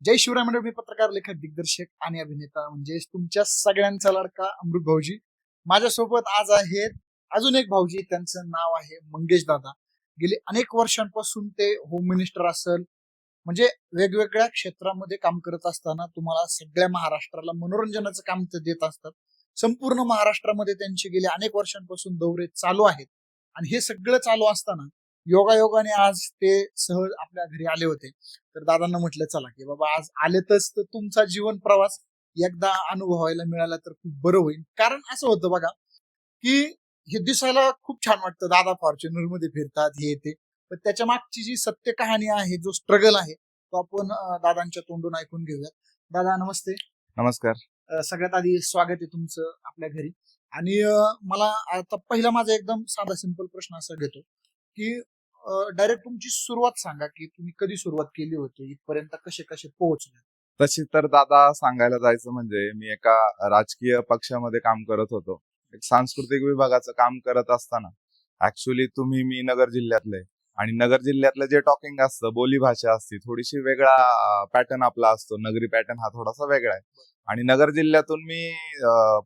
जय शिवराय मंडळ. मी पत्रकार, लेखक, दिग्दर्शक आणि अभिनेता म्हणजे तुमच्या सगळ्यांचा लाडका अमृत भाऊजी. माझ्यासोबत आज आहेत अजून एक भाऊजी. त्यांचं नाव आहे मंगेश दादा. गेली अनेक वर्षांपासून ते होम मिनिस्टर असेल म्हणजे वेगवेगळ्या क्षेत्रामध्ये काम करत असताना तुम्हाला सगळ्या महाराष्ट्राला मनोरंजनाचं काम ते देत असतात. संपूर्ण महाराष्ट्रामध्ये त्यांचे गेले अनेक वर्षांपासून दौरे चालू आहेत आणि हे सगळं चालू असताना योगायोगाने आज ते सहज आपल्या घरी आले होते. तर दादांना म्हटलं चला की बाबा आज आलेतच तर तुमचा जीवन प्रवास एकदा अनुभवायला मिळाला तर खूप बरं होईल. कारण असं होतं बघा की हे दिसायला खूप छान वाटतं, दादा फॉर्च्युनर मध्ये फिरतात हे ते, पण त्याच्या मागची जी सत्य कहाणी आहे, जो स्ट्रगल आहे, तो आपण दादांच्या तोंडून ऐकून घेऊयात. दादा नमस्ते. नमस्कार. सगळ्यात आधी स्वागत आहे तुमचं आपल्या घरी. आणि मला आता पहिला माझा एकदम साधा सिंपल प्रश्न असा घेतो की डायरेक्ट तुमची सुरुवात सांगा की तुम्ही कधी सुरुवात केली होती, इथपर्यंत कसे कसे पोहोचले. तशी तर दादा सांगायला जायचं म्हणजे मी एका राजकीय पक्षामध्ये काम करत होतो. एक सांस्कृतिक विभागाचं काम करत असताना ऍक्च्युली मी नगर जिल्ह्यातले आणि नगर जिल्ह्यातलं जे टॉकिंग असतं, बोली भाषा असते, थोडीशी वेगळा पॅटर्न आपला असतो. नगरी पॅटर्न हा थोडासा वेगळा आहे. आणि नगर जिल्ह्यातून मी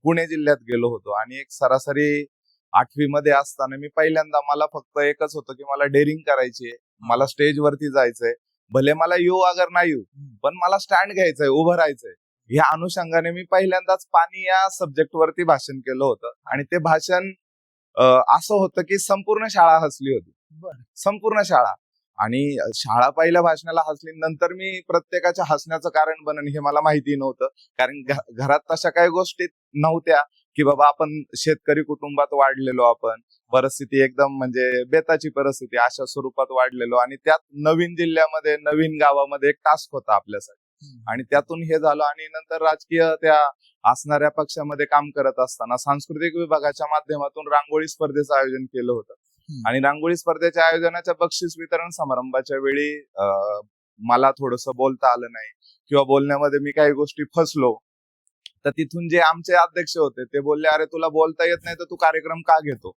पुणे जिल्ह्यात गेलो होतो आणि एक सरासरी 8वी मध्ये असताना मी पहिल्यांदा, मला फक्त एकच होतं की मला डेअरिंग करायची आहे, मला स्टेजवरती जायचंय, भले मला येऊ अगर नाही येऊ, पण मला स्टँड घ्यायचंय, उभं राहायचंय. ह्या अनुषंगाने मी पहिल्यांदाच पाणी या सब्जेक्ट वरती भाषण केलं होतं. आणि ते भाषण असं होतं की संपूर्ण शाळा हसली होती, संपूर्ण शाळा. आणि शाळा पहिल्या भाषणाला हसली, नंतर मी प्रत्येकाच्या हसण्याचं कारण बनन हे मला माहिती नव्हतं. कारण घरात तशा काही गोष्टी नव्हत्या की बाबा आपण शेतकरी कुटुंबात वाढलेलो, आपण परिस्थिती एकदम म्हणजे बेताची परिस्थिती, अशा स्वरूपात वाढलेलो. आणि त्यात नवीन जिल्ह्यामध्ये, नवीन गावामध्ये एक टास्क होता आपल्यासाठी. आणि त्यातून हे झालं. आणि नंतर राजकीय त्या असणाऱ्या पक्षामध्ये काम करत असताना सांस्कृतिक विभागाच्या माध्यमातून रांगोळी स्पर्धेचं आयोजन केलं होतं. आणि रांगोळी स्पर्धेच्या आयोजनाच्या बक्षीस वितरण समारंभाच्या वेळी मला थोडंसं बोलता आलं नाही किंवा बोलण्यामध्ये मी काही गोष्टी फसलो. तर तिथून जे आमचे अध्यक्ष होते ते बोलले, अरे तुला बोलता येत नाही तर तू कार्यक्रम का घेतो.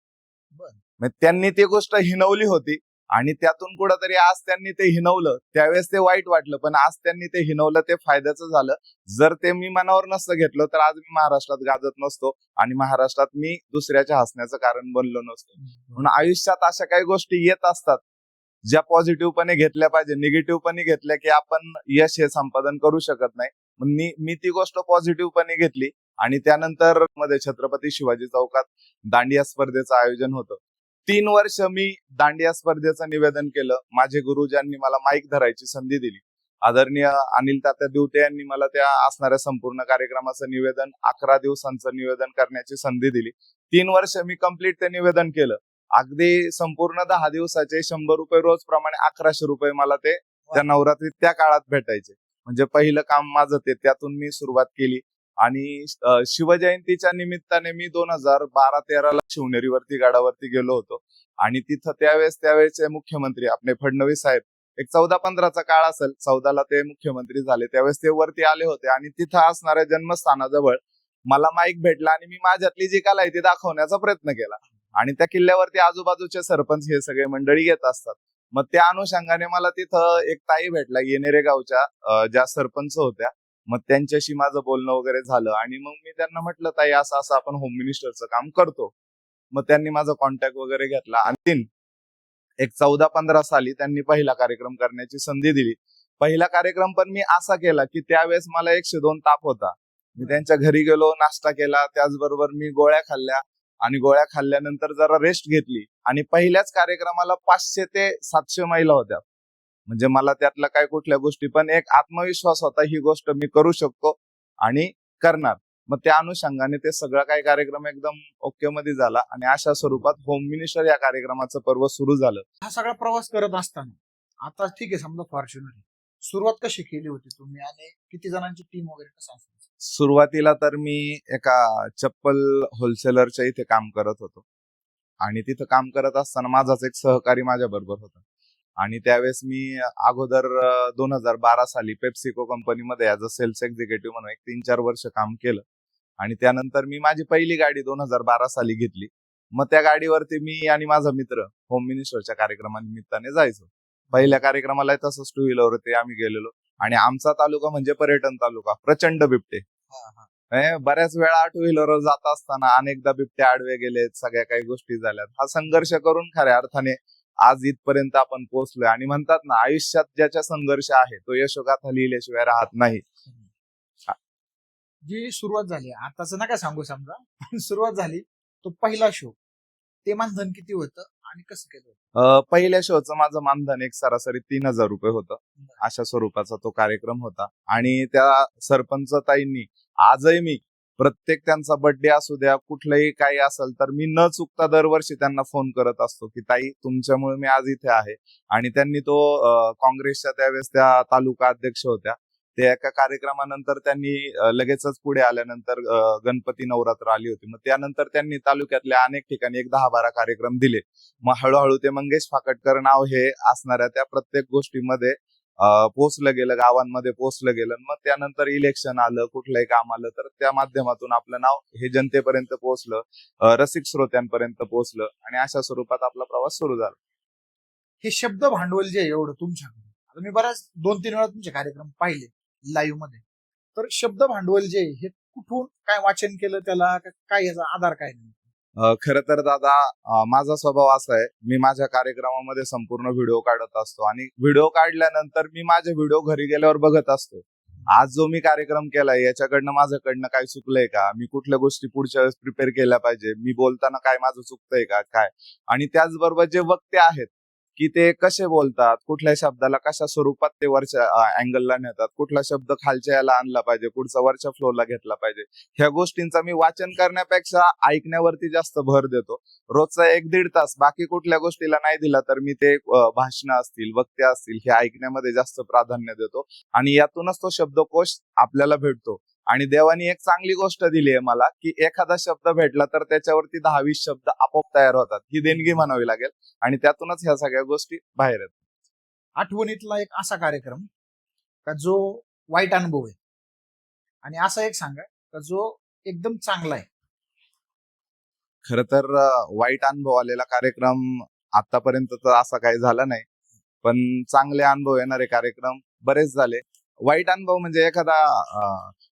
मग त्यांनी ती गोष्ट हिनवली होती आणि त्यातून कुठंतरी आज त्यांनी ते हिनवलं. त्यावेळेस ते वाईट वाटलं, पण आज त्यांनी ते हिनवलं, ते फायद्याचं झालं. जर ते मी मनावर नसतं घेतलं तर आज मी महाराष्ट्रात गाजत नसतो आणि महाराष्ट्रात मी दुसऱ्याच्या हसण्याचं कारण बनलो नसतो. म्हणून आयुष्यात अशा काही गोष्टी येत असतात ज्या पॉझिटिव्हपणे घेतल्या पाहिजे. निगेटिव्हपणे घेतल्या की आपण यश हे संपादन करू शकत नाही. मी ती गोष्ट पॉझिटिव्हपणे घेतली. आणि त्यानंतर मध्ये छत्रपती शिवाजी चौकात दांडिया स्पर्धेचं आयोजन होतं. 3 वर्ष मी दांडिया स्पर्धेचं निवेदन केलं. माझे गुरुजांनी मला माईक धरायची संधी दिली. आदरणीय अनिल तात्या दिवटे यांनी मला त्या असणाऱ्या संपूर्ण कार्यक्रमाचं निवेदन 11 दिवसांचं निवेदन करण्याची संधी दिली. 3 वर्ष मी कंप्लीट ते निवेदन केलं. अगदी संपूर्ण 10 दिवसाचे 100 रुपये रोज प्रमाणे 1100 रुपये मला ते त्या नवरात्रीत त्या काळात भेटायचे. म्हणजे पहिलं काम माझं ते, त्यातून मी सुरुवात केली. आणि शिवजयंतीच्या निमित्ताने मी 2012-13 ला शिवनेरीवरती गडावरती गेलो होतो. आणि तिथं त्यावेळेसचे मुख्यमंत्री आपले फडणवीस साहेब, एक 14-15चा काळ असेल, 14ला ते मुख्यमंत्री झाले, त्यावेळेस ते वरती आले होते. आणि तिथं असणाऱ्या जन्मस्थानाजवळ मला माईक भेटला आणि मी माझ्यातली जी कला आहे ती दाखवण्याचा प्रयत्न केला. आणि त्या किल्ल्यावरती आजूबाजूचे सरपंच हे सगळे मंडळी येत असतात. मग त्या अनुषंगाने मला तिथं एक ताई भेटला, येणेरे गावच्या ज्या सरपंच होत्या. मग त्यांच्याशी माझं बोलणं वगैरे झालं आणि मग मी त्यांना म्हटलं, ताई असं असं आपण होम मिनिस्टरचं काम करतो. मग त्यांनी माझा कॉन्टॅक्ट वगैरे घेतला आणि एक 14-15 साली त्यांनी पहिला कार्यक्रम करण्याची संधी दिली. पहिला कार्यक्रम पण मी असा केला की त्यावेळेस मला 102 ताप होता. मी त्यांच्या घरी गेलो, नाश्ता केला, त्याचबरोबर मी गोळ्या खाल्ल्या आणि गोळ्या खाल्ल्यानंतर जरा रेस्ट घेतली. आणि पहिल्याच कार्यक्रमाला 500 ते 700 महिला होत्या. म्हणजे मला त्यातल्या काय कुठल्या गोष्टी, पण एक आत्मविश्वास होता, ही गोष्ट मी करू शकतो आणि करणार. मग त्या अनुषंगाने ते सगळं काही कार्यक्रम एकदम ओके मध्ये झाला आणि अशा स्वरूपात होम मिनिस्टर या कार्यक्रमाचं पर्व सुरू झालं. हा सगळा प्रवास करत असताना आता ठीक आहे, समजा फॉर्च्युनर सुरुवात कशी केली होती तुम्ही आणि किती जणांची टीम वगैरे कसं असेल. सुरुवातीला तर मी एका चप्पल होलसेलरच्या इथे काम करत होतो. आणि तिथं काम करत असताना माझाच एक सहकारी माझ्या बरोबर होता. आणि त्यावेळेस मी अगोदर 2012 साली पेप्सिको कंपनीमध्ये ऍज अ सेल्स एक्झिक्युटिव्ह म्हणून एक 3-4 वर्ष काम केलं. आणि त्यानंतर मी माझी पहिली गाडी 2012 साली घेतली. मग त्या गाडीवरती मी आणि माझा मित्र होम मिनिस्टरच्या कार्यक्रमानिमित्ताने जायचो. पहिल्या कार्यक्रमाला तसंच 2 व्हीलरवरती आम्ही गेलेलो. आणि आमचा तालुका म्हणजे पर्यटन तालुका, प्रचंड बिबटे. बऱ्याच वेळा 8 व्हीलरवर जात असताना अनेकदा बिबटे आडवे गेलेत, सगळ्या काही गोष्टी झाल्यात. हा संघर्ष करून खऱ्या अर्थाने आज इथपर्यंत आपण पोहोचलोय. आणि म्हणतात ना, आयुष्यात ज्याच्या संघर्ष आहे तो यशोगाथा लिहिल्याशिवाय राहत नाही. जी सुरुवात झाली आताच नका सांगू समजा, पण सुरुवात झाली तो पहिला शो, ते मानधन किती होतं आणि कसं केलं होतं? पहिल्या शोचं माझं मानधन एक सरासरी 3,000 रुपये होतं. अशा स्वरूपाचा तो कार्यक्रम होता. आणि त्या सरपंच ताईंनी आजही मी प्रत्येक त्यांचा बर्थडे असू द्या, कुठलंही काही असेल तर मी न चुकता दरवर्षी त्यांना फोन करत असतो की ताई, तुमच्यामुळे मी आज इथे आहे. आणि त्यांनी तो काँग्रेसच्या त्यावेळेस त्या तालुका अध्यक्ष होत्या, त्या एका कार्यक्रमानंतर त्यांनी लगेचच पुढे आल्यानंतर गणपती नवरात्र आली होती. मग त्यानंतर त्यांनी तालुक्यातल्या अनेक ठिकाणी एक 10-12 कार्यक्रम दिले. मग हळूहळू ते मंगेश फाकटकर नाव हे असणाऱ्या त्या प्रत्येक गोष्टीमध्ये पोचलं गेलं, गावांमध्ये पोचलं गेलं. मग त्यानंतर इलेक्शन आलं, कुठलंही काम आलं तर त्या माध्यमातून आपलं नाव हे जनतेपर्यंत पोहोचलं, रसिक श्रोत्यांपर्यंत पोहोचलं आणि अशा स्वरूपात आपला प्रवास सुरू झाला. हे शब्द भांडवल जे आहे एवढं तुमच्याकडे, आता मी बऱ्याच 2-3 वेळा तुमचे कार्यक्रम पाहिले लाईव्ह मध्ये, तर शब्द भांडवल जे आहे, हे कुठून काय वाचन केलं त्याला, काय याचा आधार काय नाही? खरं तर दादा, माझा स्वभाव असा आहे, मी माझ्या कार्यक्रमामध्ये संपूर्ण व्हिडिओ काढत असतो आणि व्हिडिओ काढल्यानंतर मी माझे व्हिडिओ घरी गेल्यावर बघत असतो. आज जो मी कार्यक्रम केलाय याच्याकडनं माझ्याकडनं काय चुकलंय का, मी कुठल्या गोष्टी पुढच्या वेळेस प्रिपेअर केल्या पाहिजे, मी बोलताना काय माझं चुकतंय का काय. आणि त्याचबरोबर जे वक्ते आहेत की ते कसे बोलतात, कुठल्या शब्दाला कशा स्वरूपात ते वरच्या अँगलला नेतात, कुठला शब्द खालच्या याला आणला पाहिजे, पुढचा वरच्या फ्लोला घेतला पाहिजे, ह्या गोष्टींचा मी वाचन करण्यापेक्षा ऐकण्यावरती जास्त भर देतो. रोजचा 1-1.5 तास बाकी कुठल्या गोष्टीला नाही दिला तर मी ते भाषणं असतील, वक्ते असतील, हे ऐकण्यामध्ये जास्त प्राधान्य देतो. आणि यातूनच तो शब्दकोश आपल्याला भेटतो. आणि देवानी एक चांगली गोष्ट दिली आहे मला, की एखादा शब्द भेटला तर त्याच्यावरती 10-20 शब्द आपोआप तयार होतात. ही देणगी म्हणावी लागेल. आणि त्यातूनच ह्या सगळ्या गोष्टी बाहेर येतात. आठवणीतला एक असा कार्यक्रम का जो वाईट अनुभव आहे, आणि असा एक सांगा का जो एकदम चांगला आहे? खर तर वाईट अनुभव आलेला कार्यक्रम आतापर्यंत तर असा काही झाला नाही, पण चांगले अनुभव येणारे कार्यक्रम बरेच झाले. वाईट अनुभव म्हणजे एखादा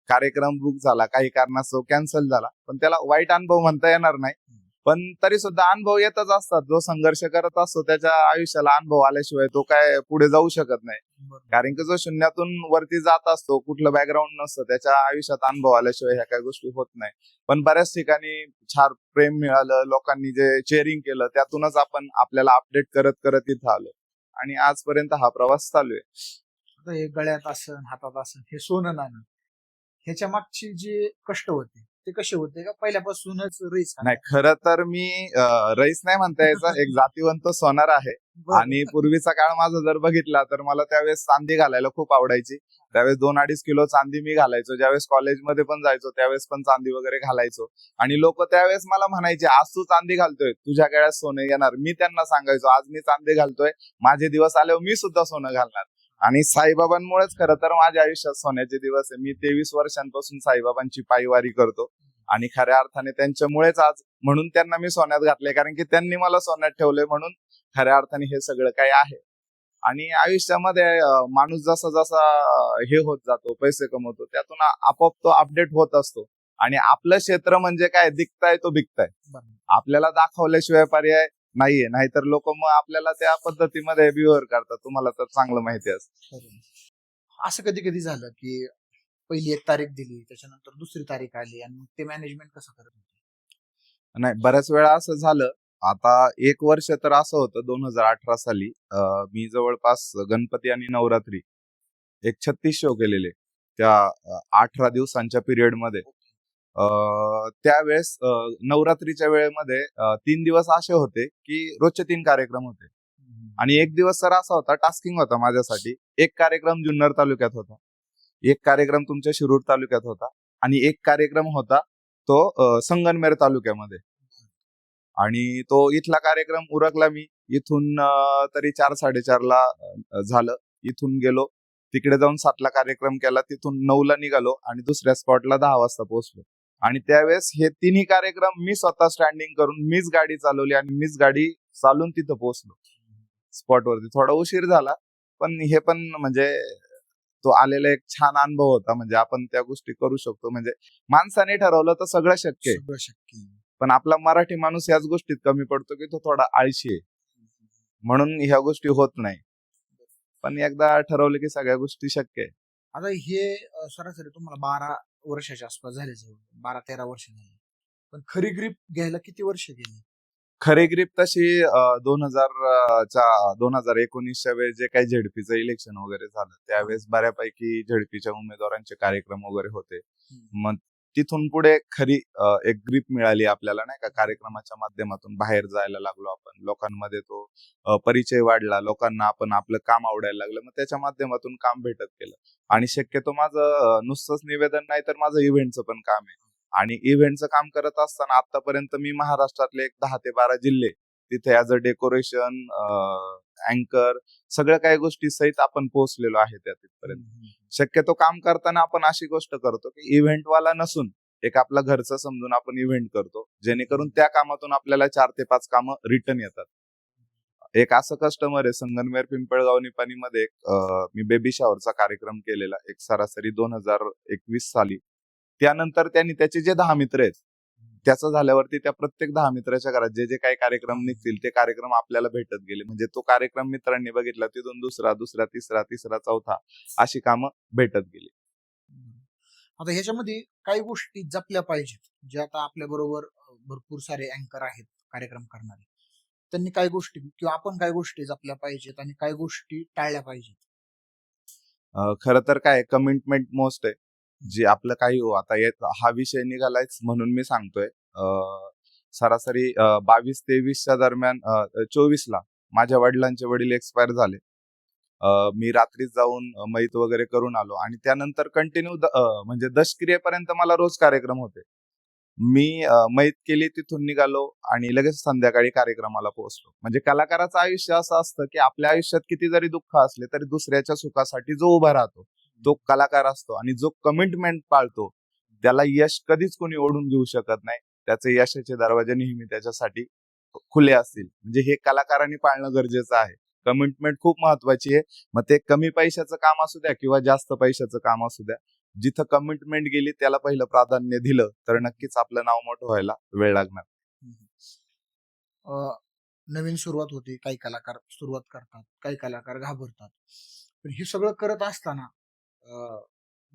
कार्यक्रम बुक झाला, काही कारणास्तव कॅन्सल झाला, पण त्याला वाईट अनुभव म्हणता येणार नाही. पण तरी सुद्धा अनुभव येतच असतात. जो संघर्ष करत असतो त्याच्या आयुष्याला अनुभव आल्याशिवाय तो काय पुढे जाऊ शकत नाही. कारण की जो शून्यातून वरती जात असतो, कुठलं बॅकग्राऊंड नसतं, त्याच्या आयुष्यात अनुभव आल्याशिवाय ह्या काही गोष्टी होत नाही. पण बऱ्याच ठिकाणी छान प्रेम मिळालं, लोकांनी जे चेअरिंग केलं, त्यातूनच आपण आपल्याला अपडेट करत करत इथं आलो आणि आजपर्यंत हा प्रवास चालू आहे. आता हे गळ्यात असन, हातात असन, हे सोनं नाणं, ह्याच्या मागची जे कष्ट होते ते कसे होते, का पहिल्यापासूनच रईस? नाही, खरं तर मी रईस नाही म्हणता यायचा, एक जातीवंत सोनार आहे. आणि पूर्वीचा काळ माझा जर बघितला तर मला त्यावेळेस चांदी घालायला खूप आवडायची. त्यावेळेस 2-2.5 किलो चांदी मी घालायचो. ज्यावेळेस कॉलेजमध्ये पण जायचो त्यावेळेस पण चांदी वगैरे घालायचो. आणि लोक त्यावेळेस मला म्हणायचे, आज तू चांदी घालतोय, तुझ्या गळ्यात सोनं येणार. मी त्यांना सांगायचो, आज मी चांदी घालतोय, माझे दिवस आल्यावर मी सुद्धा सोनं घालणार. आणि साईबाबांमुळेच खरं तर माझ्या आयुष्यात सोन्याचे दिवस आहे. मी 23 वर्षांपासून साईबाबांची पायवारी करतो आणि खऱ्या अर्थाने त्यांच्यामुळेच आज, म्हणून त्यांना मी सोन्यात घातले, कारण की त्यांनी मला सोन्यात ठेवले, म्हणून खऱ्या अर्थाने हे सगळं काही आहे. आणि आयुष्यामध्ये माणूस जसा जसा हे होत जातो, पैसे कमवतो, त्यातून आपोआप तो अपडेट होत असतो. आणि आपलं क्षेत्र म्हणजे काय, दिखताय तो बिकताय. आपल्याला दाखवल्याशिवाय पर्याय नाहीये, नाहीतर लोक मग आपल्याला त्या पद्धतीमध्ये बिहेव्हिअर करतात. तुम्हाला तर चांगलं माहिती असतं. असं कधी कधी झालं की पहिली एक तारीख दिली, त्याच्यानंतर दुसरी तारीख आली, आणि मग ते मॅनेजमेंट कसं करत होते? नाही, बऱ्याच वेळा असं झालं. आता 1 वर्ष तर असं होतं 2018 साली, मी जवळपास गणपती आणि नवरात्री एक 36 शो केलेले त्या 18 दिवसांच्या पिरियड मध्ये. त्यावेळेस नवरात्रीच्या वेळेमध्ये 3 दिवस असे होते की रोजचे 3 कार्यक्रम होते. आणि 1 दिवस तर असा होता, टास्किंग होता माझ्यासाठी. एक कार्यक्रम जुन्नर तालुक्यात होता, एक कार्यक्रम तुमच्या शिरूर तालुक्यात होता आणि एक कार्यक्रम होता तो संगमनेर तालुक्यामध्ये. आणि तो इथला कार्यक्रम उरकला मी. इथून तरी 4-4:30 ला झालं. इथून गेलो, तिकडे जाऊन 7 ला कार्यक्रम केला, तिथून 9 ला निघालो आणि दुसऱ्या स्पॉटला 10 वाजता पोहोचलो. आणि त्यावेळेस हे तिन्ही कार्यक्रम मी स्वतः स्टँडिंग करून मीच गाडी चालवली आणि मीच गाडी चालून तिथं पोहोचलो स्पॉटवरती. थोडा उशीर झाला, पण हे पण म्हणजे तो आलेला एक छान अनुभव होता. म्हणजे आपण त्या गोष्टी करू शकतो. म्हणजे माणसाने ठरवलं तर सगळं शक्य आहे. सगळं शक्य आहे. पण आपला मराठी माणूस याच गोष्टीत कमी पडतो की तो थोडा आळशी आहे. म्हणून ह्या गोष्टी होत नाही. पण एकदा ठरवलं की सगळ्या गोष्टी शक्य आहे. आता हे सरासरी तुम्हाला 12 वर्षाच्या आसपास झाले, जवळ 12-13 वर्ष झाले. पण खरी ग्रीप घ्यायला किती वर्ष गेली? खरी ग्रीप तशी 2019च्या वेळेस जे काही झेडपीचं इलेक्शन वगैरे झालं त्यावेळेस बऱ्यापैकी झेडपीच्या उमेदवारांचे कार्यक्रम वगैरे होते. मग तिथून पुढे खरी एक ग्रीप मिळाली आपल्याला, नाही का. कार्यक्रमाच्या माध्यमातून बाहेर जायला लागलो आपण, लोकांमध्ये तो परिचय वाढला, लोकांना आपण आपलं काम आवडायला लागलं, मग त्याच्या माध्यमातून काम भेटत गेलं. आणि शक्यतो माझं नुसतंच निवेदन नाही तर माझं इव्हेंटचं पण काम आहे. आणि इव्हेंटचं काम करत असताना आतापर्यंत मी महाराष्ट्रातले एक 10 ते 12 जिल्हे तिथे ऍज अ डेकोरेशन, अँकर, सगळ्या काही गोष्टी सहित आपण पोहोचलेलो आहे त्या तिथपर्यंत. शक्यतो काम करताना आपण अशी गोष्ट करतो की इव्हेंटवाला नसून एक आपला घरचं समजून आपण इव्हेंट करतो, जेणेकरून त्या कामातून आपल्याला 4 ते 5 कामं रिटर्न येतात. एक असं कस्टमर आहे संगमनेर पिंपळगाव निपाणीमध्ये, मी बेबी शॉवरचा कार्यक्रम केलेला एक सरासरी 2021 साली. त्यानंतर त्यांनी त्याचे जे 10 मित्र आहेत त्याचं झाल्यावरती त्या प्रत्येक 10 मित्राच्या घरात जे जे काही कार्यक्रम निघतील ते कार्यक्रम आपल्याला भेटत गेले. म्हणजे तो कार्यक्रम मित्रांनी बघितला, तिथून दुसरा, तिसरा, चौथा अशी कामं भेटत गेली. आता ह्याच्यामध्ये काही गोष्टी जपल्या पाहिजेत, जे आता आपल्या बरोबर भरपूर सारे अँकर आहेत कार्यक्रम करणारे. त्यांनी काय गोष्टी किंवा आपण काय गोष्टी जपल्या पाहिजेत आणि काय गोष्टी टाळल्या पाहिजेत? खरं तर काय कमिटमेंट मोस्ट आहे. जे आपलं काही हो, आता हा विषय निघालायच म्हणून मी सांगतोय. सरासरी 22-23च्या दरम्यान 24ला माझ्या वडिलांचे वडील एक्सपायर झाले. मी रात्रीच जाऊन मैत वगैरे करून आलो आणि त्यानंतर कंटिन्यू म्हणजे दशक्रियेपर्यंत मला रोज कार्यक्रम होते. मी मैत केली, तिथून निघालो आणि लगेच संध्याकाळी कार्यक्रमाला पोहोचलो. म्हणजे कलाकाराचं आयुष्य असं असतं की आपल्या आयुष्यात किती जरी दुःख असले तरी दुसऱ्याच्या सुखासाठी जो उभा राहतो तो कलाकार असतो. आणि जो कमिटमेंट पाळतो त्याला यश कधीच कोणी ओढून घेऊ शकत नाही. त्याचे यशाचे दरवाजे नेहमी त्याच्यासाठी खुले असतील. म्हणजे हे कलाकारांनी पाळणं गरजेचं आहे. कमिटमेंट खूप महत्वाची आहे. मग ते कमी पैशाचं काम असू द्या किंवा जास्त पैशाचं काम असू द्या, जिथं कमिटमेंट गेली त्याला पहिलं प्राधान्य दिलं तर नक्कीच आपलं नाव मोठं व्हायला वेळ लागणार. नवीन सुरुवात होते, काही कलाकार सुरुवात करतात, काही कलाकार घाबरतात. पण हे सगळं करत असताना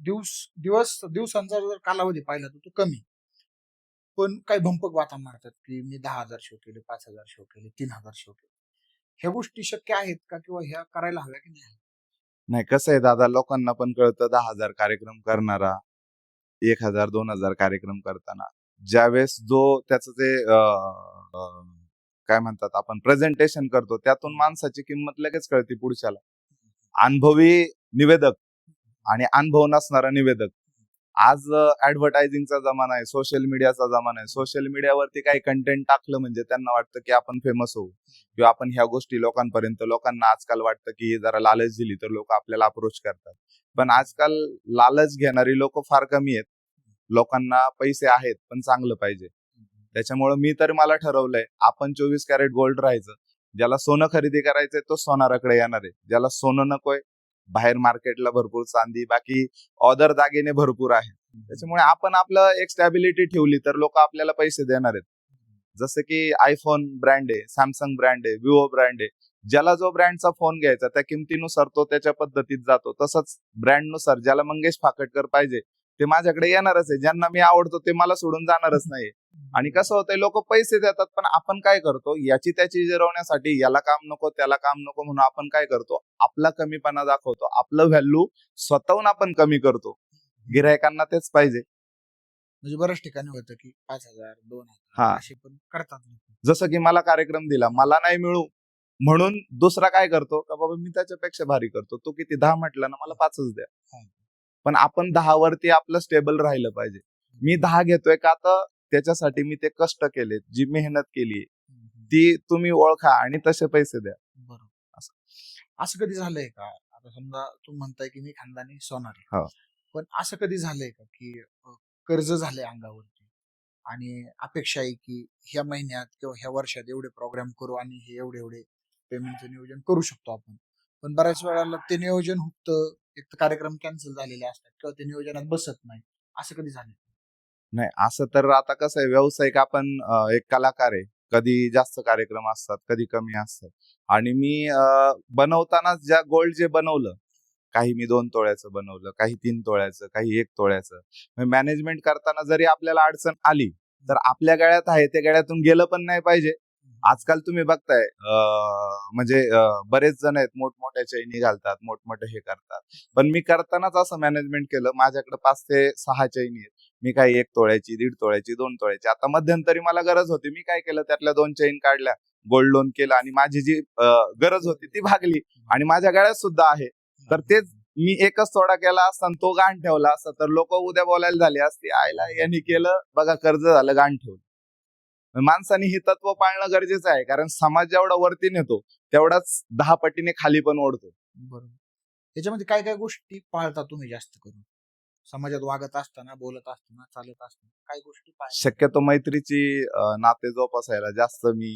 दिवसांचा जर कालावधी पाहिला तर तो कमी. पण काही भंपक बाता मारतात की मी 10,000 शो केले, 5,000 शो केले, 3,000 शो केले. ह्या गोष्टी शक्य आहेत का किंवा ह्या करायला हव्या की नाही? नाही, कसं आहे दादा, लोकांना पण कळतं 10,000 कार्यक्रम करणारा 1,000 2,000 कार्यक्रम करताना ज्यावेळेस जो त्याचं ते काय म्हणतात आपण प्रेझेंटेशन करतो त्यातून माणसाची किंमत लगेच कळते पुढच्याला. अनुभवी निवेदक आणि अनुभव नसणारा निवेदक. आज ऍडव्हर्टायझिंगचा जमाना आहे, सोशल मीडियाचा जमाना आहे. सोशल मीडियावरती काही कंटेंट टाकलं म्हणजे त्यांना वाटतं की आपण फेमस होऊ किंवा आपण ह्या गोष्टी लोकांना आजकाल वाटतं की जरा लालच दिली तर लोक आपल्याला अप्रोच करतात. पण आजकाल लालच घेणारी लोक फार कमी आहेत. लोकांना पैसे आहेत पण चांगलं पाहिजे. त्याच्यामुळे मी तर मला ठरवलंय आपण 24 कॅरेट गोल्ड राहायचं. ज्याला सोनं खरेदी करायचंय तो सोनाराकडे येणार आहे. ज्याला सोनं नकोय, बाहेर मार्केटला भरपूर चांदी बाकी ऑदर दागिने भरपूर आहे. त्याच्यामुळे आपण आपलं एक स्टॅबिलिटी ठेवली तर लोक आपल्याला पैसे देणार आहेत. जसं की आयफोन ब्रँड आहे, सॅमसंग ब्रँड आहे, विवो ब्रँड आहे. ज्याला जो ब्रँडचा फोन घ्यायचा त्या किमतीनुसार तो त्याच्या पद्धतीत जातो. तसंच ब्रँडनुसार ज्याला मंगेश फाकटकर पाहिजे ते माझ्याकडे येणारच आहे. ज्यांना मी आवडतो ते मला सोडून जाणारच नाही. आणि कसं होतंय, लोक पैसे देतात पण आपण काय करतो, याची त्याची जिरवण्यासाठी याला काम नको त्याला काम नको म्हणून आपण काय करतो, आपला कमीपणा दाखवतो, आपलं व्हॅल्यू स्वतःहून आपण कमी करतो. गिरायकांना तेच पाहिजे. म्हणजे बऱ्याच ठिकाणी होतं की 5,000 2,000 हा. असे पण करतात लोक. जसं की मला कार्यक्रम दिला, मला नाही मिळू म्हणून दुसरा काय करतो का बाबा मी त्याच्यापेक्षा भारी करतो, तो किती 10 म्हटला ना मला 5च द्या. पण आपण 10 वरती आपलं स्टेबल राहिलं पाहिजे. मी 10 घेतोय का तर त्याच्यासाठी मी ते कष्ट केले, जी मेहनत केली ती तुम्ही ओळखा आणि तसे पैसे द्या. बरोबर. असं कधी झालंय का, आता समजा तुम्ही म्हणताय की मी खानदानी सोनार हो. आहे, पण असं कधी झालंय का की कर्ज झालंय अंगावरती आणि अपेक्षा आहे की ह्या महिन्यात किंवा ह्या वर्षात एवढे प्रोग्राम करू आणि हे एवढे एवढे पेमेंटचं नियोजन करू शकतो आपण, पण बऱ्याच वेळेला ते नियोजन होतं, एक तर कार्यक्रम कॅन्सल झालेले असतात किंवा ते नियोजनात बसत नाही. असं कधी झालं? नाही, असं तर आता कसं आहे, व्यावसायिक आपण एक कलाकार आहे. कधी जास्त कार्यक्रम असतात, कधी कमी असतात. आणि मी बनवतानाच ज्या गोल्ड जे बनवलं, काही मी 2 तोळ्याचं बनवलं, काही 3 तोळ्याचं, काही 1 तोळ्याचं. मॅनेजमेंट करताना जरी आपल्याला अडचण आली, तर आपल्या गळ्यात आहे ते गळ्यातून गेलं पण नाही पाहिजे. आजकाल तुम्ही बघताय म्हणजे बरेच जण आहेत मोठमोठ्या चैनी घालतात, मोठमोठे हे करतात. पण मी करतानाच असं मॅनेजमेंट केलं, माझ्याकडे 5 ते 6 चैनी आहेत. मी काही 1 तोळ्याची, 1.5 तोळ्याची, 2 तोळ्याची. आता मध्यंतरी मला गरज होती. मी काय केलं, त्यातल्या 2 चैन काढल्या, गोल्ड लोन केलं आणि माझी जी गरज होती ती भागली आणि माझ्या गळ्यात सुद्धा आहे. तर तेच मी एकच तोडा केला असता आणि तो गाण ठेवला असता, तर लोक उद्या बोलायला झाली असती, आयला यांनी केलं बघा, कर्ज झालं, गाण ठेवलं. माणसाने हे तत्व पाळणं गरजेचं आहे, कारण समाज जेवढा वरती नेतो तेवढाच 10 पटीने खाली पण ओढतो. बरोबर. त्याच्यामध्ये काय काय गोष्टी पाळता तुम्ही जास्त करून? समाजात वागत असताना, बोलत असताना, चालत असताना काय गोष्टी पाळता? शक्यतो मैत्रीची नाते जोपासायला जास्त मी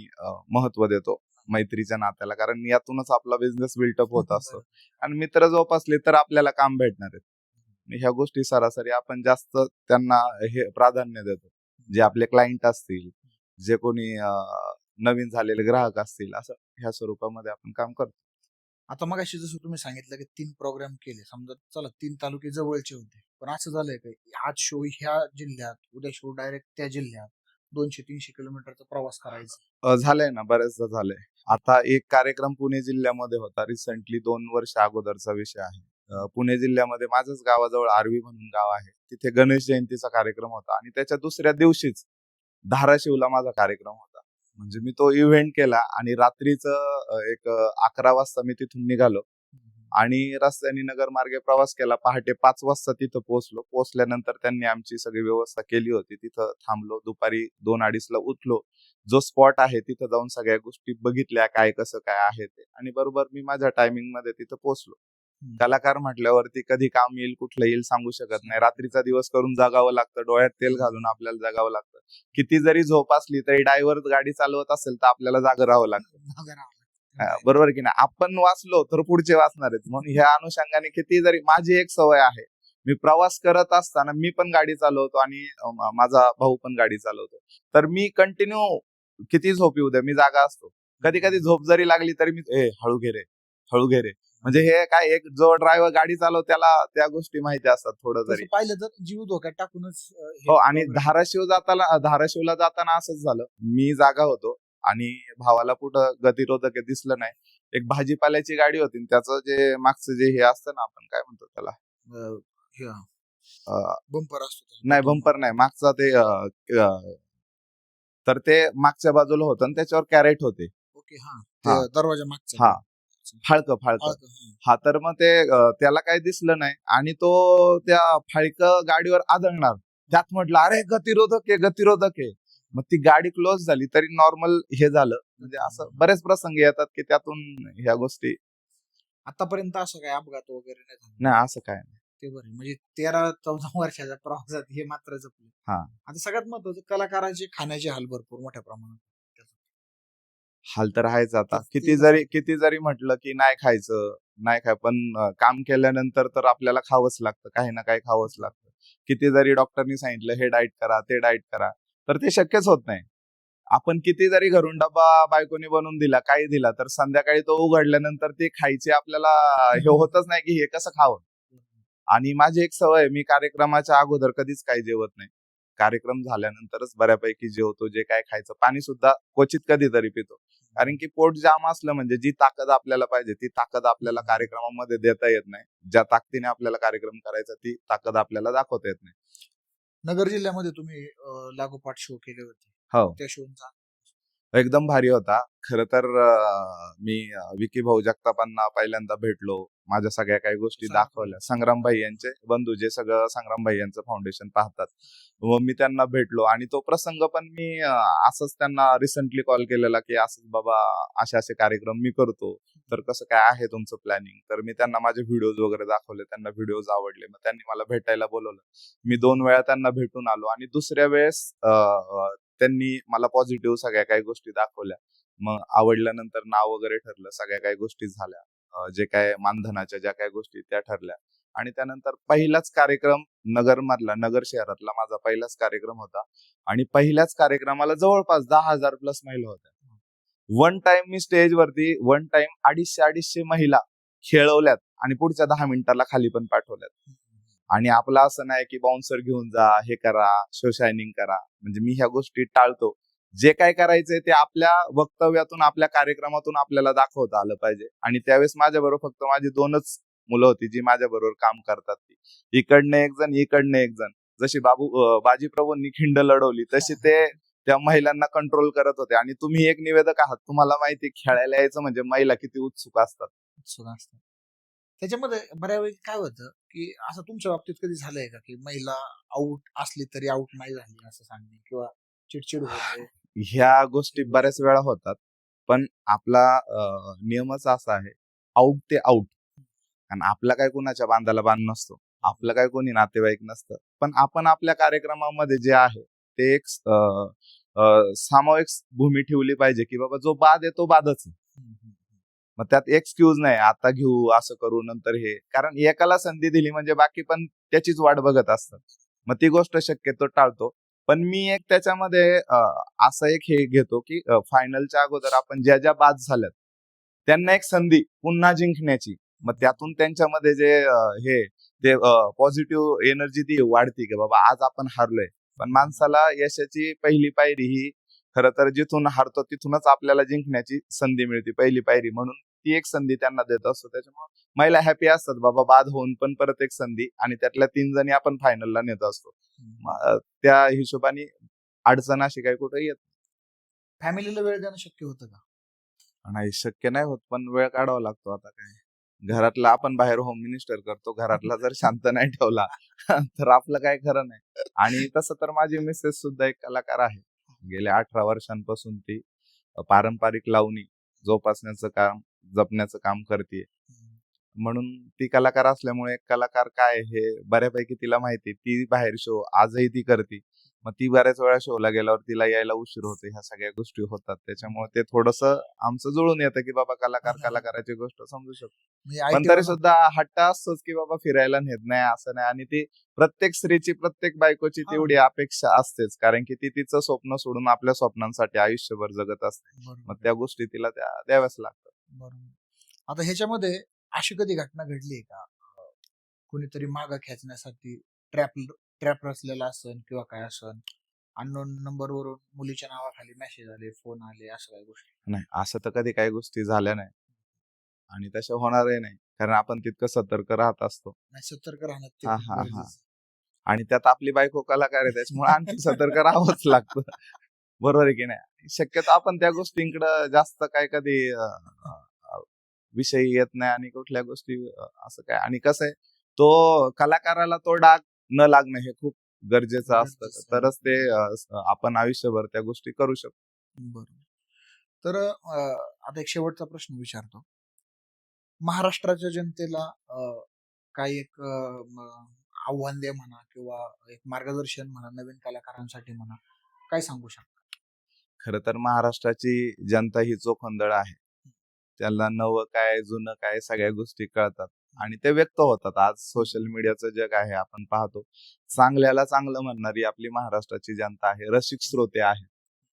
महत्व देतो, मैत्रीच्या नात्याला, कारण यातूनच आपला बिझनेस बिल्टअप होत असतो. बरोबर. आणि मित्र जोपासले तर आपल्याला काम भेटणार आहेत. आणि ह्या गोष्टी सरासरी आपण जास्त त्यांना हे प्राधान्य देतो. जे आपले क्लायंट असतील, जे कोणी नवीन झालेले ग्राहक असतील, असं ह्या स्वरूपामध्ये आपण काम करतो. आता मगाशी जसं तुम्ही सांगितलं की 3 प्रोग्राम केले. समजा चला 3 तालुके जवळचे होते. पण असं झालंय का आज शो ह्या जिल्ह्यात, उद्या शो डायरेक्ट त्या जिल्ह्यात 200-300 किलोमीटरचा प्रवास करायचा. झालंय ना, बरेचदा झालंय. आता एक कार्यक्रम पुणे जिल्ह्यामध्ये होता रिसेंटली, 2 वर्ष अगोदरचा विषय आहे. पुणे जिल्ह्यामध्ये माझ्याच गावाजवळ आर्वी म्हणून गाव आहे. तिथे गणेश जयंतीचा कार्यक्रम होता आणि त्याच्या दुसऱ्या दिवशीच धाराशिवला माझा कार्यक्रम होता. म्हणजे मी तो इव्हेंट केला आणि रात्रीचं एक 11 वाजता मी तिथून निघालो आणि रस्त्याने नगर मार्गे प्रवास केला. पहाटे 5 वाजता तिथं पोहोचलो. पोहोचल्यानंतर त्यांनी आमची सगळी व्यवस्था केली होती. तिथं थांबलो. दुपारी 2-2:30 ला उठलो. जो स्पॉट आहे तिथं जाऊन सगळ्या गोष्टी बघितल्या, काय कसं काय आहे ते, आणि बरोबर मी माझ्या टायमिंग मध्ये तिथं पोहोचलो. कलाकार म्हटल्यावरती कधी काम येईल, कुठलं येईल सांगू शकत नाही. रात्रीचा दिवस करून जगावं लागतं, डोळ्यात तेल घालून आपल्याला जगावं लागतं. किती जरी झोप असली तरी ड्रायव्हर गाडी चालवत असेल तर आपल्याला जागं राहावं लागतं. बरोबर की नाही? आपण वाचलो तर पुढचे वाचणार आहेत. म्हणून ह्या अनुषंगाने किती जरी, माझी एक सवय आहे, मी प्रवास करत असताना मी पण गाडी चालवतो आणि माझा भाऊ पण गाडी चालवतो. तर मी कंटिन्यू किती झोप येऊ द्या, मी जागा असतो. कधी कधी झोप जरी लागली तरी मी हळू घे रे, हळू घे रे. म्हणजे हे काय, एक जो ड्रायव्हर गाडी चालव त्याला त्या गोष्टी माहिती असतात थोडं जरी. पाहिलं तर जीव धोक्यात टाकूनच हो. आणि धाराशिवला जाताना असंच झालं. मी जागा होतो आणि भावाला कुठं गतिरोधक दिसलं नाही. एक भाजीपाल्याची गाडी होती आणि त्याचं जे मागचं जे हे असतं ना, आपण काय म्हणतो त्याला, बंपर असतो. नाही बंपर नाही, मागचा ते तर ते मागच्या बाजूला होतं आणि त्याच्यावर कॅरेट होते. ओके. हा. दरवाजा मागचा. हा, फाळकं. हा, तर मग ते त्याला काही दिसलं नाही आणि तो त्या फाळकं गाडीवर आदळणार. त्यात म्हटलं, अरे गतिरोधक आहे. मग ती गाडी क्लोज झाली तरी नॉर्मल हे झालं. म्हणजे असं बरेच प्रसंग येतात की त्यातून ह्या गोष्टी. आतापर्यंत असं काय अपघात वगैरे नाही झाला? नाही, असं काय नाही. ते बरं. म्हणजे 13-14 वर्षाच्या प्रवासात हे मात्र जपले. हा. आता सगळ्यात महत्वाचं, कलाकाराचे खाण्याचे हाल भरपूर मोठ्या प्रमाणात. हाल तर आहेच. आता ते किती जरी म्हटलं की नाही खायचं, नाही खाय, पण काम केल्यानंतर तर आपल्याला खावंच लागतं, काही ना काही खावंच लागतं. किती जरी डॉक्टरनी सांगितलं हे डाएट करा, ते डाएट करा, तर ते शक्यच होत नाही. आपण किती जरी घरून डबा बायकोनी बनवून दिला, काही दिला, तर संध्याकाळी तो उघडल्यानंतर ते खायचे आपल्याला हे होतच नाही की हे कसं खावं. आणि माझी एक सवय, मी कार्यक्रमाच्या अगोदर कधीच काही जेवत नाही. कार्यक्रम झाल्यानंतरच बऱ्यापैकी जेवतो. जे काय खायचं, पाणी सुद्धा क्वचित कधीतरी पितो. कारण की पोट जाम असलं म्हणजे जी ताकद आपल्याला पाहिजे ती ताकद आपल्याला कार्यक्रमामध्ये देता येत नाही. ज्या ताकदीने आपल्याला कार्यक्रम करायचा ती ताकद आपल्याला दाखवता येत नाही. नगर जिल्ह्यामध्ये तुम्ही लागोपाठ शो केले होते. हो, त्या शोचा एकदम भारी होता. खरं तर मी विकी भाऊ जगतापांना पहिल्यांदा भेटलो. माझ्या सगळ्या काही गोष्टी दाखवल्या. संग्रामभाई यांचे बंधू, जे सगळं संग्रामभाई यांचं फाउंडेशन पाहतात, मग मी त्यांना भेटलो आणि तो प्रसंग पण मी असंच त्यांना रिसेंटली कॉल केलेला की असंच बाबा, असे कार्यक्रम मी करतो, तर कसं काय आहे तुमचं प्लॅनिंग. तर मी त्यांना माझे व्हिडिओज वगैरे दाखवले. त्यांना व्हिडिओज आवडले. मग त्यांनी मला भेटायला बोलवलं. मी 2 वेळा त्यांना भेटून आलो आणि दुसऱ्या वेळेस त्यांनी मला पॉझिटिव्ह सगळ्या काही गोष्टी दाखवल्या. मग आवडल्यानंतर नाव वगैरे ठरलं, सगळ्या काही गोष्टी झाल्या. जे काय मानधनाच्या ज्या काही गोष्टी त्या ठरल्या. आणि त्यानंतर पहिलाच कार्यक्रम नगर मधला, नगर शहरातला माझा पहिलाच कार्यक्रम होता. आणि पहिल्याच कार्यक्रमाला जवळपास 10,000 प्लस महिला होत्या. वन टाइम मी स्टेजवरती 250 महिला खेळवल्यात आणि पुढच्या 10 मिनिटाला खाली पण पाठवल्यात. आणि आपलं असं नाही की बाउन्सर घेऊन जा, हे करा, शो शायनिंग करा. म्हणजे मी ह्या गोष्टी टाळतो. जे काय करायचंय ते आपल्या वक्तव्यातून, आपल्या कार्यक्रमातून आपल्याला दाखवता आलं पाहिजे. आणि त्यावेळेस माझ्याबरोबर फक्त माझी 2च मुलं होती जी माझ्याबरोबर काम करतात. ती इकडनं एक जण, इकडनं एक जण. जशी बाजीप्रभूंनी खिंड लढवली तशी ते त्या महिलांना कंट्रोल करत होते. आणि तुम्ही एक निवेदक आहात, तुम्हाला माहिती खेळायला यायचं म्हणजे महिला किती उत्सुक असतात. उत्सुक असतात. त्याच्यामध्ये बऱ्यापैकी काय होतं की असं तुमच्या बाबतीत कधी झालंय का की महिला आऊट असली तरी आऊट नाही झाली असं सांगणे किंवा चिडचिड होणे? ह्या गोष्टी बऱ्याच वेळा होतात. पण आपला नियमच असा आहे, आऊट ते आऊट. आणि आपला काय कुणाच्या बांधाला बांध नसतो, आपलं काय कोणी नातेवाईक नसतं. पण आपण आपल्या कार्यक्रमामध्ये जे आहे ते एक सामायिक भूमी ठेवली पाहिजे की बाबा जो बाद आहे तो बादच आहे. मग त्यात एक्सक्यूज नाही, आता घेऊ, असं करू, नंतर हे. कारण एकाला संधी दिली म्हणजे बाकी पण त्याचीच वाट बघत असतात. मग ती गोष्ट शक्यतो टाळतो. पण मी एक त्याच्यामध्ये असं एक हे घेतो की फायनलच्या अगोदर आपण ज्या ज्या बाद झाल्यात त्यांना एक संधी पुन्हा जिंकण्याची. मग त्यातून त्यांच्यामध्ये जे हे ते पॉझिटिव्ह एनर्जी ती वाढती की बाबा आज आपण हारलोय. पण माणसाला यशाची पहिली पायरी ही खरं तर जिथून हारतो तिथूनच आपल्याला जिंकण्याची संधी मिळते, पहिली पायरी. म्हणून ती एक संधी त्यांना देत असतो. त्याच्यामुळे महिला हॅपी असतात बाबा, बाद होऊन पण परत एक संधी. आणि त्यातल्या 3 जणी आपण फायनलला नेत असतो. त्या हिशोबाने अडचण अशी काही कुठे येत फॅमिलीला वेळ देणं शक्य होतं का? नाही. शक्य नाही होत, पण वेळ काढावा लागतो. आता काय, घरातला आपण बाहेर होम मिनिस्टर करतो, घरातला जर शांत नाही ठेवला तर आपलं काय खरं नाही. आणि तसं तर माझी मिसेस सुद्धा एक कलाकार आहे. गेल्या 18 वर्षांपासून ती पारंपरिक लावणी जोपासण्याचं काम, जपण्याचं काम करते. म्हणून ती कलाकार असल्यामुळे कलाकार काय हे बऱ्यापैकी तिला माहिती. ती बाहेर शो आजही ती करते. मग ती बऱ्याच वेळा शोला गेल्यावर तिला यायला उशीर होते. ह्या सगळ्या गोष्टी होतात. त्याच्यामुळे ते थोडंसं आमचं जुळून येतं की बाबा कलाकाराची गोष्ट समजू शकतो. म्हणजे पण तरी सुद्धा हट्ट असतोच की बाबा फिरायला नेत नाही, असं नाही. आणि ती प्रत्येक स्त्रीची, प्रत्येक बायकोची तेवढी अपेक्षा असतेच. कारण की ती तिचं स्वप्न सोडून आपल्या स्वप्नांसाठी आयुष्यभर जगत असते. मग त्या गोष्टी तिला द्याव्याच लागतात. बरोबर. आता ह्याच्यामध्ये अशी कधी घटना घडली का कोणीतरी मागं खेचण्यासाठी ट्रॅप रचलेला असन किंवा काय असन, अननोन नंबरवरून मुलीच्या नावाखाली मेसेज आले, फोन आले, असं काही गोष्टी? नाही, असं तर कधी काही गोष्टी झाल्या नाही. आणि तशा होणारही नाही. कारण आपण तितकं सतर्क राहत असतो. नाही, सतर्क राहणं ते हा खूप हा हा गरजेचं. आणि त्यात आपली बायको कलाकार आहे, त्याच्यामुळे आणखी सतर्क राहावंच लागतं. बरोबर आहे की नाही? शक्यतो आपण त्या गोष्टींकडे जास्त काय कधी विषय येत नाही. आणि कुठल्या गोष्टी असं काय. आणि कसं आहे, तो कलाकाराला तो डाग न लागणं हे खूप गरजेचं असतं. गरजेचं आहे. तरच ते आपण आयुष्यभर त्या गोष्टी करू शकतो. बरोबर. तर आता एक शेवटचा प्रश्न विचारतो. महाराष्ट्राच्या जनतेला काही एक आव्हान दे म्हणा किंवा एक मार्गदर्शन म्हणा, नवीन कलाकारांसाठी म्हणा, काय सांगू शकता? खरं तर महाराष्ट्राची जनता ही चोखंदळ आहे. त्याला नवं काय, जुनं काय, सगळ्या गोष्टी कळतात. आणि ते व्यक्त होतात. आज सोशल मीडियाचं जग आहे, आपण पाहतो. चांगल्याला चांगलं म्हणणारी आपली महाराष्ट्राची जनता आहे, रसिक श्रोते आहे.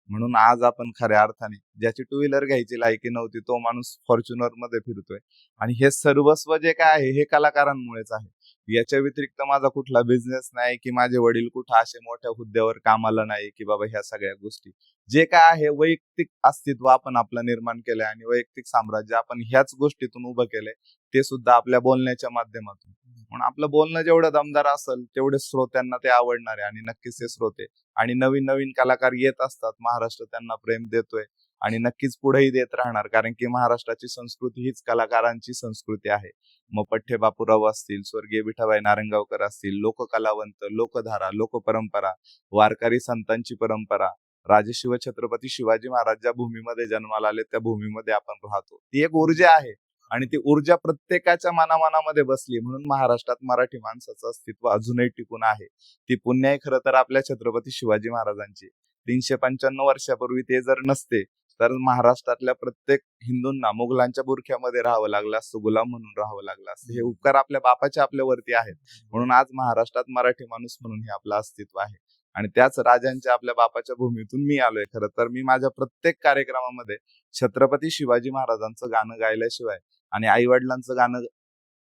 म्हणून आज आपण खऱ्या अर्थाने, ज्याची 2 व्हीलर घ्यायची लायकी नव्हती तो माणूस फॉर्च्युनर मध्ये फिरतोय. आणि हे सर्वस्व जे काय आहे हे कलाकारांमुळेच आहे. याच्या व्यतिरिक्त माझा कुठला बिझनेस नाही की माझे वडील कुठं असे मोठ्या हुद्द्यावर कामाला नाही की बाबा ह्या सगळ्या गोष्टी. जे काय आहे वैयक्तिक अस्तित्व आपण आपलं निर्माण केलंय आणि वैयक्तिक साम्राज्य आपण ह्याच गोष्टीतून उभं केलंय, ते सुद्धा आपल्या बोलण्याच्या माध्यमातून. म्हणून आपलं बोलणं जेवढं दमदार असेल तेवढे श्रोत्यांना ते आवडणार आहे. आणि नक्कीच ते श्रोते आणि नवीन नवीन कलाकार येत असतात. महाराष्ट्र त्यांना प्रेम देतोय आणि नक्कीच पुढेही देत राहणार. कारण की महाराष्ट्राची संस्कृती हीच कलाकारांची संस्कृती आहे. मग पठ्ठे बापूराव असतील, स्वर्गीय विठाबाई नारंगावकर असतील, लोककलावंत, लोकधारा, लोकपरंपरा, वारकरी संतांची परंपरा, राजे शिवछत्रपती शिवाजी महाराज ज्या भूमीमध्ये जन्माला आले त्या भूमीमध्ये आपण राहतो. ती एक ऊर्जा आहे. आणि ती ऊर्जा प्रत्येकाच्या मनामनामध्ये बसली. म्हणून महाराष्ट्रात मराठी माणसाचं अस्तित्व अजूनही टिकून आहे. ती पुण्य आहे खरं तर आपल्या छत्रपती शिवाजी महाराजांची. 395 वर्षापूर्वी ते जर नसते तर महाराष्ट्रातल्या प्रत्येक हिंदूंना मुघलांच्या बुरख्यामध्ये राहावं लागलं असतं, गुलाम म्हणून राहावं लागलं असतं. हे उपकार आपल्या बापाचे आपल्यावरती आहेत, म्हणून आज महाराष्ट्रात मराठी माणूस म्हणून हे आपलं अस्तित्व आहे. आणि त्याच राजांच्या आपल्या बापाच्या भूमीतून मी आलोय. खरं तर मी माझ्या प्रत्येक कार्यक्रमामध्ये छत्रपती शिवाजी महाराजांचं गाणं गायल्याशिवाय आणि आई वडिलांचं गाणं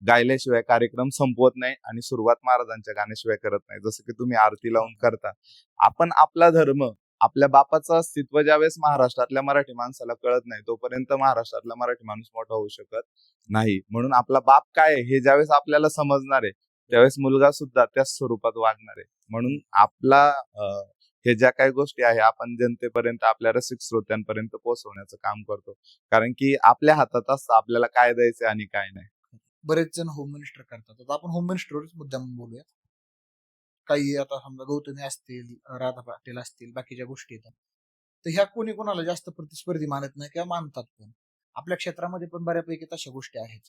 गायल्याशिवाय कार्यक्रम संपवत नाही आणि सुरुवात महाराजांच्या गाण्याशिवाय करत नाही. जसं की तुम्ही आरती लावून करता. आपण आपला धर्म, आपल्या बापाचं अस्तित्व ज्यावेळेस महाराष्ट्रातल्या मराठी माणसाला कळत नाही तोपर्यंत महाराष्ट्रातला मराठी माणूस मोठा होऊ शकत नाही. म्हणून आपला बाप काय आहे हे ज्यावेळेस आपल्याला समजणार आहे त्यावेळेस मुलगा सुद्धा त्याच स्वरूपात वागणार आहे. म्हणून आपला हे ज्या काही गोष्टी आहे आपण जनतेपर्यंत, आपल्या रसिक श्रोत्यांपर्यंत पोहोचवण्याचं काम करतो. कारण की आपल्या हातात असतं आपल्याला काय द्यायचं आणि काय नाही. बरेच जण होम मिनिस्टर करतात. आता आपण होम मिनिस्टरवरच मुद्दाम बोलूया. काही आता समजा गौतमी असतील, राधा पाटील असतील, बाकीच्या गोष्टी येतात. तर ह्या कोणी कोणाला जास्त प्रतिस्पर्धी मानत नाही किंवा मानतात पण. आपल्या क्षेत्रामध्ये पण बऱ्यापैकी तशा गोष्टी आहेत.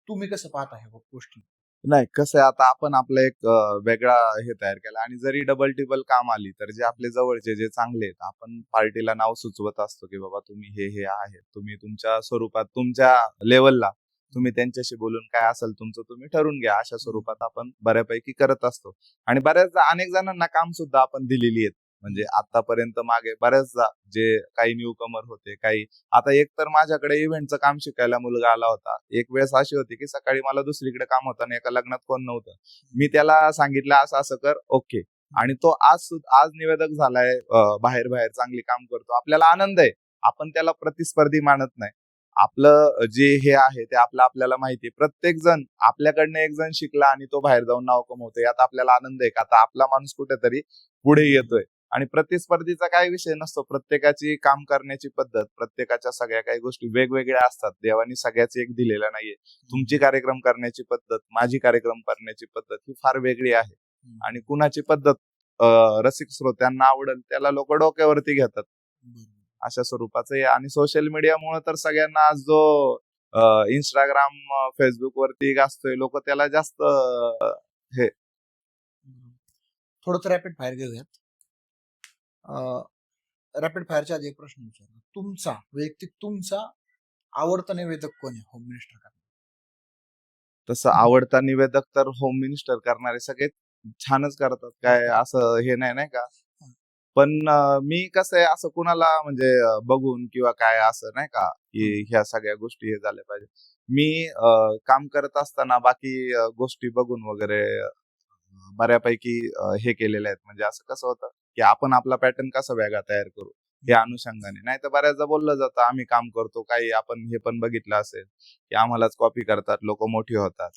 तुम्ही कसं पाहता ह्या गोष्टी? नाही, कसं आहे, आता आपण आपलं एक वेगळा हे तयार केला आणि जरी डबल टिबल काम आली तर जे आपले जवळचे जे चांगले आहेत आपण पार्टीला नाव सुचवत असतो की बाबा तुम्ही हे आहे, तुम्ही तुमच्या स्वरूपात तुमच्या लेवलला तुम्ही त्यांच्याशी बोलून काय असेल तुमचं तुम्ही ठरवून घ्या. अशा स्वरूपात आपण बऱ्यापैकी करत असतो. आणि बऱ्याचदा अनेक जणांना काम सुद्धा आपण दिलेली आहेत. म्हणजे आतापर्यंत मागे बऱ्याचदा जे काही न्यू कमर होते, काही आता एक तर माझ्याकडे इव्हेंटचं काम शिकायला मुलगा आला होता. एक वेळेस अशी होती की सकाळी मला दुसरीकडे काम होतं आणि एका लग्नात कोण नव्हतं. मी त्याला सांगितलं असं असं कर, ओके. आणि तो आज निवेदक झालाय, बाहेर चांगली काम करतो. आपल्याला आनंद आहे. आपण त्याला प्रतिस्पर्धी मानत नाही. आपलं जे हे आहे ते आपल्याला माहिती आहे. प्रत्येक जण आपल्याकडनं एक जण शिकला आणि तो बाहेर जाऊन नाव कमवतोय यात आपल्याला आनंद आहे का आता आपला माणूस कुठेतरी पुढे येतोय. आणि प्रतिस्पर्धीचा काही विषय नसतो. प्रत्येकाची काम करण्याची पद्धत, प्रत्येकाच्या सगळ्या काही गोष्टी वेगवेगळ्या असतात. देवानी सगळ्याच एक दिलेला नाहीये. तुमची कार्यक्रम करण्याची पद्धत, माझी कार्यक्रम करण्याची पद्धत ही फार वेगळी आहे. आणि कुणाची पद्धत रसिक श्रोत्यांना आवडेल त्याला लोक डोक्यावरती घेतात. अशा स्वरूपाचं आहे. आणि सोशल मीडियामुळे तर सगळ्यांना आज जो इंस्टाग्राम, फेसबुक वरती गाजतोय लोक त्याला जास्त हे. थोडं रॅपिड फायर घेऊयात. रॅपिड फायरच्या आधी एक प्रश्न विचारला. तुमचा वैयक्तिक तुमचा आवडता निवेदक कोण आहे होम मिनिस्टर करणारे? तसं आवडता निवेदक तर होम मिनिस्टर करणारे सगळे छानच करतात. काय असं हे नाही का. पण मी कसं आहे असं कुणाला म्हणजे बघून किंवा काय असं नाही का की ह्या सगळ्या गोष्टी हे झाल्या पाहिजे. मी काम करत असताना बाकी गोष्टी बघून वगैरे बऱ्यापैकी हे केलेले आहेत. म्हणजे असं कसं होतं की आपण आपला पॅटर्न कसा वेगळा तयार करू या अनुषंगाने. नाही तर बऱ्याचदा बोललं जातं आम्ही काम करतो, काही आपण हे पण बघितलं असेल की आम्हालाच कॉपी करतात, लोक मोठी होतात.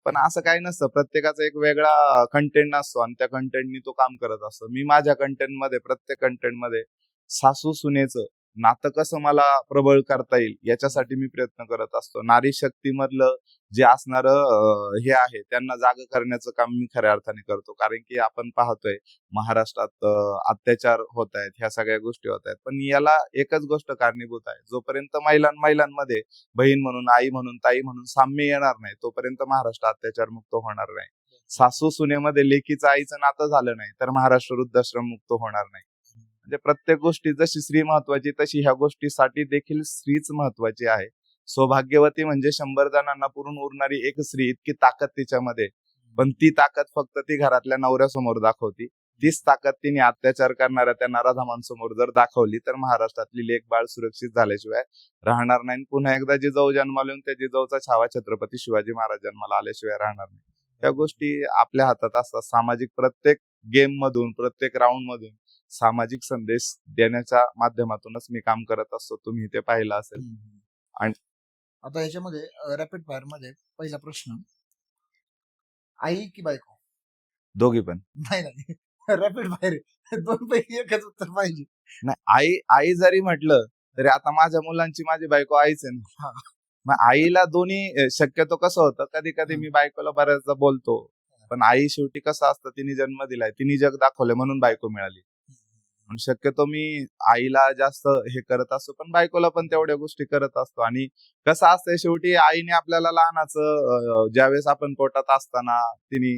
पण असं काही नसतं. प्रत्येकाचा एक वेगळा कंटेंट असतो आणि त्या कंटेंटनी तो काम करत असतो. मी माझ्या कंटेंटमध्ये, प्रत्येक कंटेंटमध्ये सासू सुनेचं नातं कसं मला प्रबळ करता येईल याच्यासाठी मी प्रयत्न करत असतो. नारी शक्तीमधलं जे असणारं हे आहे त्यांना जाग करण्याचं काम मी खऱ्या अर्थाने करतो. कारण की आपण पाहतोय महाराष्ट्रात अत्याचार होत आहेत, ह्या सगळ्या गोष्टी होत आहेत. पण याला एकच गोष्ट कारणीभूत आहे. जोपर्यंत महिलांमध्ये बहीण म्हणून, आई म्हणून, ताई म्हणून साम्य येणार नाही तोपर्यंत महाराष्ट्र अत्याचार मुक्त होणार नाही. सासू सुनेमध्ये लेकीचं आईचं नातं झालं नाही तर महाराष्ट्र वृद्धाश्रम मुक्त होणार नाही. म्हणजे प्रत्येक गोष्टी जशी स्त्री महत्वाची तशी ह्या गोष्टीसाठी देखील स्त्रीच महत्वाची आहे. सौभाग्यवती म्हणजे 100 जणांना पुरून उरणारी एक स्त्री, इतकी ताकद तिच्यामध्ये. पण ती ताकद फक्त ती घरातल्या नवऱ्यासमोर दाखवती. तीच ताकद तिने अत्याचार करणाऱ्या त्या नराधमांसमोर जर दाखवली तर महाराष्ट्रातली लेक बाळ सुरक्षित झाल्याशिवाय राहणार नाही. पुन्हा एकदा जिजाऊ जन्माला येऊन त्या जिजाऊचा छावा छत्रपती शिवाजी महाराज जन्माला आल्याशिवाय राहणार नाही. त्या गोष्टी आपल्या हातात असतात. सामाजिक प्रत्येक गेम मधून, प्रत्येक राऊंड मधून सामाजिक संदेश देण्याच्या माध्यमातूनच मी काम करत असतो. तुम्ही ते पाहिलं असेल. आणि आता ह्याच्यामध्ये रॅपिड फायर मध्ये पहिला प्रश्न, आई की बायको? दोघी पण नाही रॅपिड फायर दोन पैकी एकच उत्तर पाहिजे. नाही, आई जरी म्हटलं तरी आता माझ्या मुलांची माझी बायको आईच आहे ना. मग आईला दोन्ही शक्यतो कसं होतं कधी कधी मी बायकोला बऱ्याचदा बोलतो. पण आई शेवटी कसं असतं, तिने जन्म दिलाय, तिने जग दाखवलंय म्हणून बायको मिळाली. म्हणून शक्यतो मी आईला जास्त हे करत असतो पण बायकोला पण तेवढ्या गोष्टी करत असतो. आणि कसं असतंय शेवटी आईने आपल्याला लहानाचं ज्यावेळेस आपण पोटात असताना तिने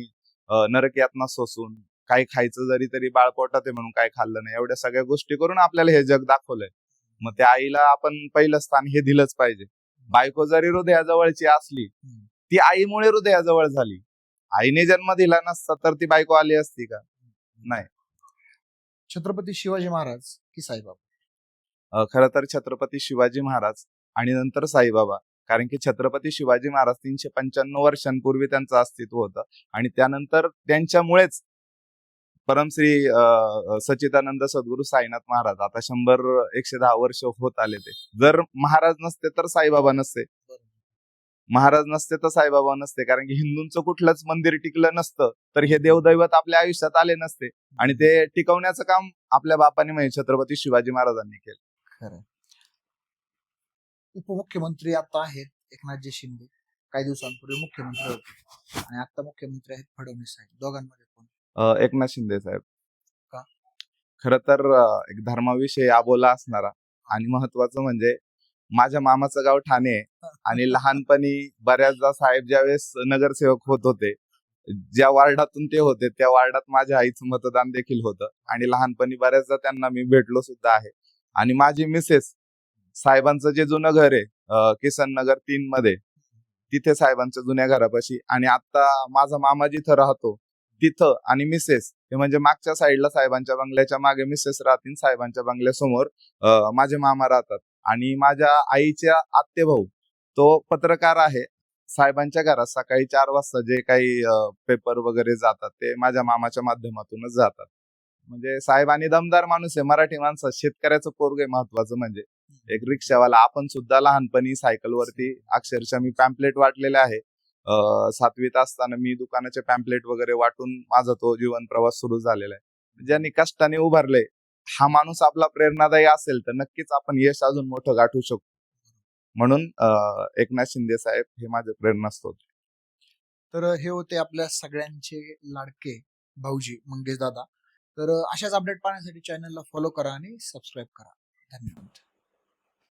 नरक यातना सोसून काही खायचं जरी तरी बाळ पोटात आहे म्हणून काही खाल्लं नाही, एवढ्या सगळ्या गोष्टी करून आपल्याला हे जग दाखवलंय. मग त्या आईला आपण पहिलं स्थान हे दिलंच पाहिजे. बायको जरी हृदयाजवळची असली, ती आईमुळे हृदयाजवळ झाली. आईने जन्म दिला नसता तर ती बायको आली असती का? नाही. छत्रपती शिवाजी महाराज की साईबाबा? खरं तर छत्रपती शिवाजी महाराज आणि नंतर साईबाबा. कारण की छत्रपती शिवाजी महाराज 395 वर्षांपूर्वी त्यांचं अस्तित्व होतं आणि त्यानंतर त्यांच्यामुळेच परमश्री सच्चिदानंद सद्गुरू साईनाथ महाराज आता 100-110 वर्ष होत आले. ते जर महाराज नसते तर साईबाबा नसते, महाराज नसते तर साईबाबा नसते. कारण की हिंदूंचं कुठलंच मंदिर टिकलं नसतं तर हे देवदैवत आपल्या आयुष्यात आले नसते आणि ते टिकवण्याचं काम आपल्या बापाने म्हणजे छत्रपती शिवाजी महाराजांनी केलं. खरं. उपमुख्यमंत्री आता आहेत एकनाथजी शिंदे, काही दिवसांपूर्वी मुख्यमंत्री होते आणि आता मुख्यमंत्री आहेत फडणवीस साहेब. दोघांमध्ये कोण? एकनाथ शिंदे साहेब. का? खरं तर एक धर्माविषयी आबोला असणारा आणि महत्वाचं म्हणजे माझ्या मामाचं गाव ठाणे आहे आणि लहानपणी बऱ्याचदा साहेब ज्यावेळेस नगरसेवक होत होते, ज्या वार्डातून ते होते त्या वार्डात माझ्या आईचं मतदान देखील होतं आणि लहानपणी बऱ्याचदा त्यांना मी भेटलो सुद्धा आहे. आणि माझी मिसेस साहेबांचं जे जुनं घर आहे किसन नगर 3 मध्ये, तिथे साहेबांच्या जुन्या घरापाशी आणि आता माझा मामा जिथं राहतो तिथं आणि मिसेस हे म्हणजे मागच्या साईडला साहेबांच्या बंगल्याच्या मागे मिसेस राहतील, साहेबांच्या बंगल्यासमोर माझे मामा राहतात. आणि माझ्या आईच्या आत्तेभाऊ तो पत्रकार आहे. साहेबांच्या घरात सकाळी 4 वाजता जे काही पेपर वगैरे जातात ते माझ्या मामाच्या माध्यमातूनच जातात. म्हणजे साहेब आणि दमदार माणूस आहे. मराठी माणसं शेतकऱ्याचं पोरग आहे. महत्वाचं म्हणजे एक रिक्षावाला. आपण सुद्धा लहानपणी सायकलवरती अक्षरशः मी पॅम्पलेट वाटलेले आहे. 7वीत असताना मी दुकानाचे पॅम्पलेट वगैरे वाटून माझा तो जीवन प्रवास सुरू झालेला आहे. ज्यांनी कष्टाने उभारले, हा माणूस आपला प्रेरणादायी असेल तर नक्कीच आपण यश अजून मोठं गाठू शकतो. म्हणून एकनाथ शिंदे साहेब हे माझे प्रेरणास्त्रोत. तर हे होते आपल्या सगळ्यांचे लाडके भाऊजी मंगेश दादा. तर अशाच अपडेट पाहण्यासाठी चॅनलला फॉलो करा आणि सबस्क्राईब करा. धन्यवाद.